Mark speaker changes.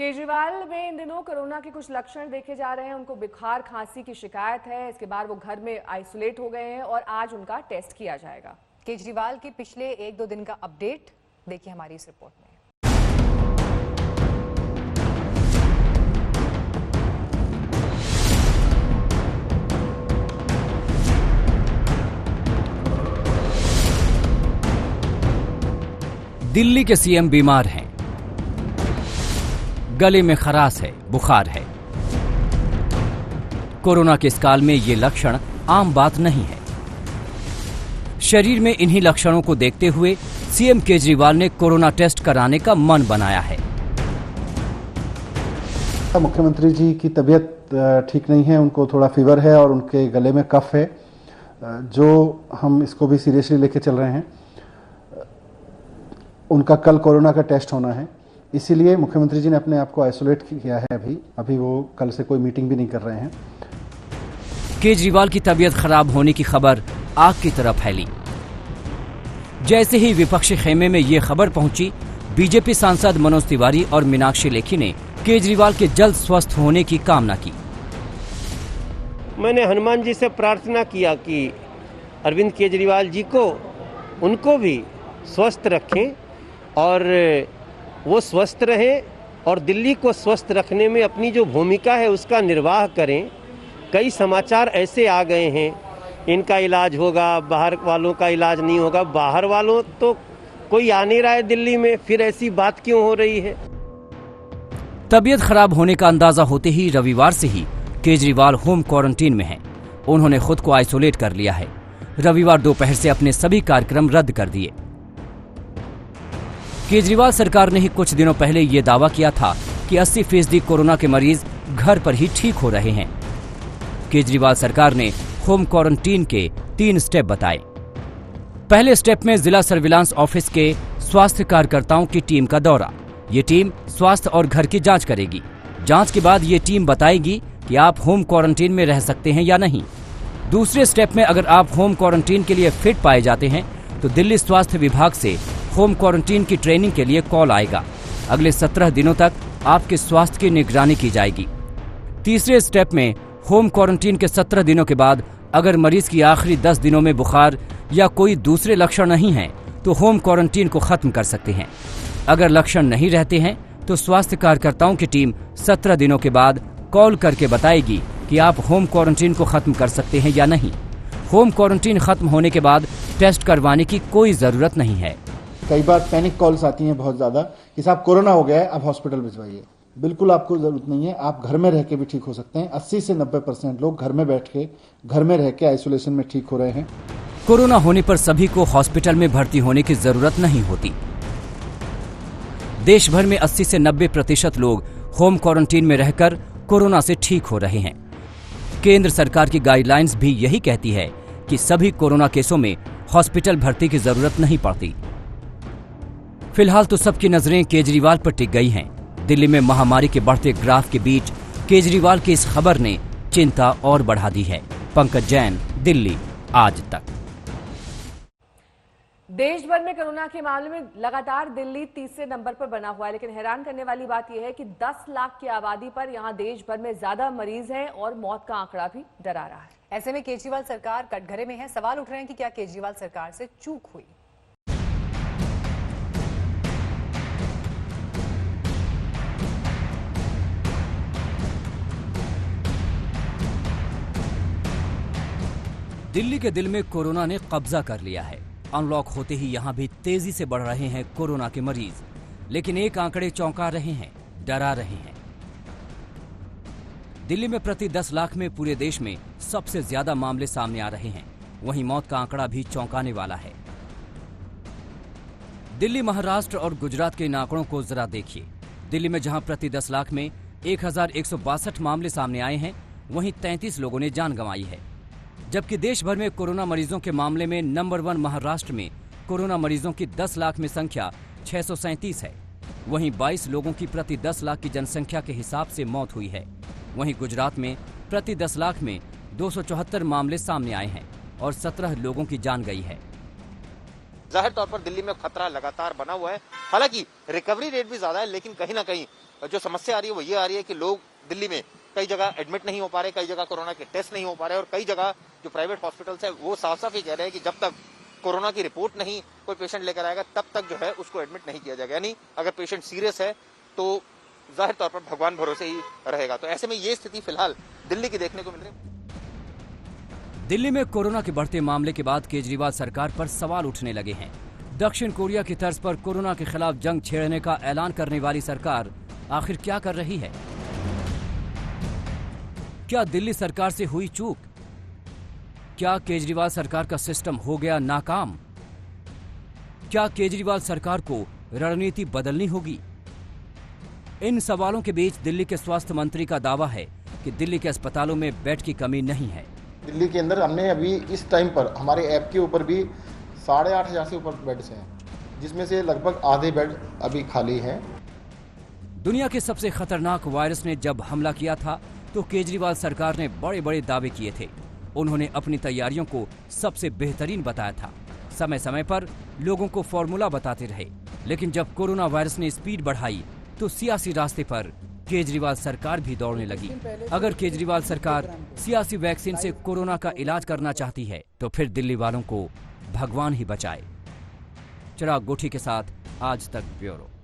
Speaker 1: केजरीवाल में इन दिनों कोरोना के कुछ लक्षण देखे जा रहे हैं। उनको बुखार खांसी की शिकायत है। इसके बाद वो घर में आइसोलेट हो गए हैं और आज उनका टेस्ट किया जाएगा।
Speaker 2: केजरीवाल के पिछले 1-2 दिन का अपडेट देखिए हमारी इस रिपोर्ट में।
Speaker 3: दिल्ली के सीएम बीमार हैं, गले में खराश है, बुखार है। कोरोना के इस काल में ये लक्षण आम बात नहीं है। शरीर में इन्हीं लक्षणों को देखते हुए सीएम केजरीवाल ने कोरोना टेस्ट कराने का मन बनाया है।
Speaker 4: मुख्यमंत्री जी की तबीयत ठीक नहीं है, उनको थोड़ा फीवर है और उनके गले में कफ है, जो हम इसको भी सीरियसली लेके चल रहे हैं। उनका कल कोरोना का टेस्ट होना है, इसीलिए मुख्यमंत्री जी ने अपने आप को आइसोलेट किया है। अभी वो कल से कोई मीटिंग भी नहीं कर रहे हैं।
Speaker 3: केजरीवाल की तबीयत खराब होने की खबर आग की तरह फैली। जैसे ही विपक्षी खेमे में ये खबर पहुंची, बीजेपी सांसद मनोज तिवारी और मीनाक्षी लेखी ने केजरीवाल के जल्द स्वस्थ होने की कामना की।
Speaker 5: मैंने हनुमान जी से प्रार्थना किया कि अरविंद केजरीवाल जी को उनको भी स्वस्थ रखें और वो स्वस्थ रहें और दिल्ली को स्वस्थ रखने में अपनी जो भूमिका है उसका निर्वाह करें। कई समाचार ऐसे आ गए हैं, इनका इलाज होगा, बाहर वालों का इलाज नहीं होगा। बाहर वालों तो कोई आ नहीं रहा है दिल्ली में, फिर ऐसी बात क्यों हो रही है?
Speaker 3: तबीयत खराब होने का अंदाजा होते ही रविवार से ही केजरीवाल होम क्वारंटीन में हैं। उन्होंने खुद को आइसोलेट कर लिया है। रविवार दोपहर से अपने सभी कार्यक्रम रद्द कर दिए। केजरीवाल सरकार ने ही कुछ दिनों पहले ये दावा किया था कि 80% कोरोना के मरीज घर पर ही ठीक हो रहे हैं। केजरीवाल सरकार ने होम क्वारंटीन के 3 स्टेप बताए। पहले स्टेप में जिला सर्विलांस ऑफिस के स्वास्थ्य कार्यकर्ताओं की टीम का दौरा। ये टीम स्वास्थ्य और घर की जांच करेगी। जांच के बाद ये टीम बताएगी कि आप होम क्वारंटीन में रह सकते हैं या नहीं। दूसरे स्टेप में अगर आप होम क्वारंटीन के लिए फिट पाए जाते हैं तो दिल्ली स्वास्थ्य विभाग से होम क्वारंटीन की ट्रेनिंग के लिए कॉल आएगा। अगले 17 दिनों तक आपके स्वास्थ्य की निगरानी की जाएगी। तीसरे स्टेप में होम क्वारंटीन के 17 दिनों के बाद अगर मरीज की आखिरी 10 दिनों में बुखार या कोई दूसरे लक्षण नहीं हैं तो होम क्वारंटीन को खत्म कर सकते हैं। अगर लक्षण नहीं रहते हैं तो स्वास्थ्य कार्यकर्ताओं की टीम 17 दिनों के बाद कॉल करके बताएगी कि आप होम क्वारंटीन को खत्म कर सकते हैं या नहीं। होम क्वारंटीन खत्म होने के बाद टेस्ट करवाने की कोई जरूरत नहीं है।
Speaker 4: कई बार पैनिक कॉल्स आती हैं बहुत ज़्यादा कि साहब कोरोना हो गया है, अब हॉस्पिटल भिजवाइए। बिल्कुल आपको ज़रूरत नहीं है, आप घर में रह के भी ठीक हो सकते हैं। 80 से 90% लोग घर में बैठ के, घर में रह के आइसोलेशन में ठीक हो रहे हैं।
Speaker 3: कोरोना होने पर सभी को हॉस्पिटल में भर्ती होने की जरूरत नहीं होती। देश भर में 80 से 90% लोग होम क्वारंटीन में रहकर कोरोना से ठीक हो रहे हैं। केंद्र सरकार की गाइडलाइंस भी यही कहती है कि सभी कोरोना केसों में हॉस्पिटल भर्ती की जरूरत नहीं पड़ती। फिलहाल तो सबकी नजरें केजरीवाल पर टिक गई हैं। दिल्ली में महामारी के बढ़ते ग्राफ के बीच केजरीवाल की इस खबर ने चिंता और बढ़ा दी है। पंकज जैन, दिल्ली आज तक।
Speaker 1: देश भर में कोरोना के मामले में लगातार दिल्ली तीसरे नंबर पर बना हुआ है, लेकिन हैरान करने वाली बात यह है कि 10 लाख की आबादी पर यहां देश भर में ज्यादा मरीज हैं और मौत का आंकड़ा भी डरा रहा है।
Speaker 2: ऐसे में केजरीवाल सरकार कटघरे में है। सवाल उठ रहे हैं कि क्या केजरीवाल सरकार से चूक हुई।
Speaker 3: दिल्ली के दिल में कोरोना ने कब्जा कर लिया है। अनलॉक होते ही यहां भी तेजी से बढ़ रहे हैं कोरोना के मरीज, लेकिन एक आंकड़े चौंका रहे हैं, डरा रहे हैं। दिल्ली में प्रति 10 लाख में पूरे देश में सबसे ज्यादा मामले सामने आ रहे हैं। वहीं मौत का आंकड़ा भी चौंकाने वाला है। दिल्ली, महाराष्ट्र और गुजरात के इन आंकड़ों को जरा देखिए। दिल्ली में जहां प्रति 10 लाख में 1162 मामले सामने आए हैं, वहीं 33 लोगों ने जान गंवाई है। जबकि देश भर में कोरोना मरीजों के मामले में नंबर 1 महाराष्ट्र में कोरोना मरीजों की 10 लाख में संख्या 637 है। वहीं 22 लोगों की प्रति 10 लाख की जनसंख्या के हिसाब से मौत हुई है। वहीं गुजरात में प्रति 10 लाख में 274 मामले सामने आए हैं और 17 लोगों की जान गई है।
Speaker 6: जाहिर तौर पर दिल्ली में खतरा लगातार बना हुआ है। हालांकि रिकवरी रेट भी ज्यादा है, लेकिन कहीं ना कहीं जो समस्या आ रही है वो ये आ रही है कि लोग दिल्ली में कई जगह एडमिट नहीं हो पा रहे, कई जगह कोरोना के टेस्ट नहीं हो पा रहे और कई जगह जो प्राइवेट हॉस्पिटल्स है वो साफ साफ ये कह रहे हैं कि जब तक कोरोना की रिपोर्ट नहीं कोई पेशेंट लेकर आएगा तब तक जो है उसको एडमिट नहीं किया जाएगा। यानी अगर पेशेंट सीरियस है तो जाहिर तौर पर भगवान भरोसे ही रहेगा। तो ऐसे में ये स्थिति फिलहाल दिल्ली की देखने को मिल रही है।
Speaker 3: दिल्ली में कोरोना के बढ़ते मामले के बाद केजरीवाल सरकार पर सवाल उठने लगे हैं। दक्षिण कोरिया की तर्ज पर कोरोना के खिलाफ जंग छेड़ने का ऐलान करने वाली सरकार आखिर क्या कर रही है? क्या दिल्ली सरकार से हुई चूक? क्या केजरीवाल सरकार का सिस्टम हो गया नाकाम? क्या केजरीवाल सरकार को रणनीति बदलनी होगी? इन सवालों के बीच दिल्ली के स्वास्थ्य मंत्री का दावा है कि दिल्ली के अस्पतालों में बेड की कमी नहीं है।
Speaker 7: दिल्ली के अंदर हमने अभी इस टाइम पर हमारे ऐप के ऊपर भी 8,500 से ऊपर बेड्स हैं, जिसमें से लगभग आधे बेड अभी खाली हैं।
Speaker 3: दुनिया के सबसे खतरनाक वायरस ने जब हमला किया था तो केजरीवाल सरकार ने बड़े बड़े दावे किए थे। उन्होंने अपनी तैयारियों को सबसे बेहतरीन बताया था, समय समय पर लोगों को फॉर्मूला बताते रहे। लेकिन जब कोरोना वायरस ने स्पीड बढ़ाई तो सियासी रास्ते पर केजरीवाल सरकार भी दौड़ने लगी। अगर केजरीवाल सरकार सियासी वैक्सीन से कोरोना का इलाज करना चाहती है तो फिर दिल्ली वालों को भगवान ही बचाए। चिराग गोठी के साथ आज तक ब्यूरो।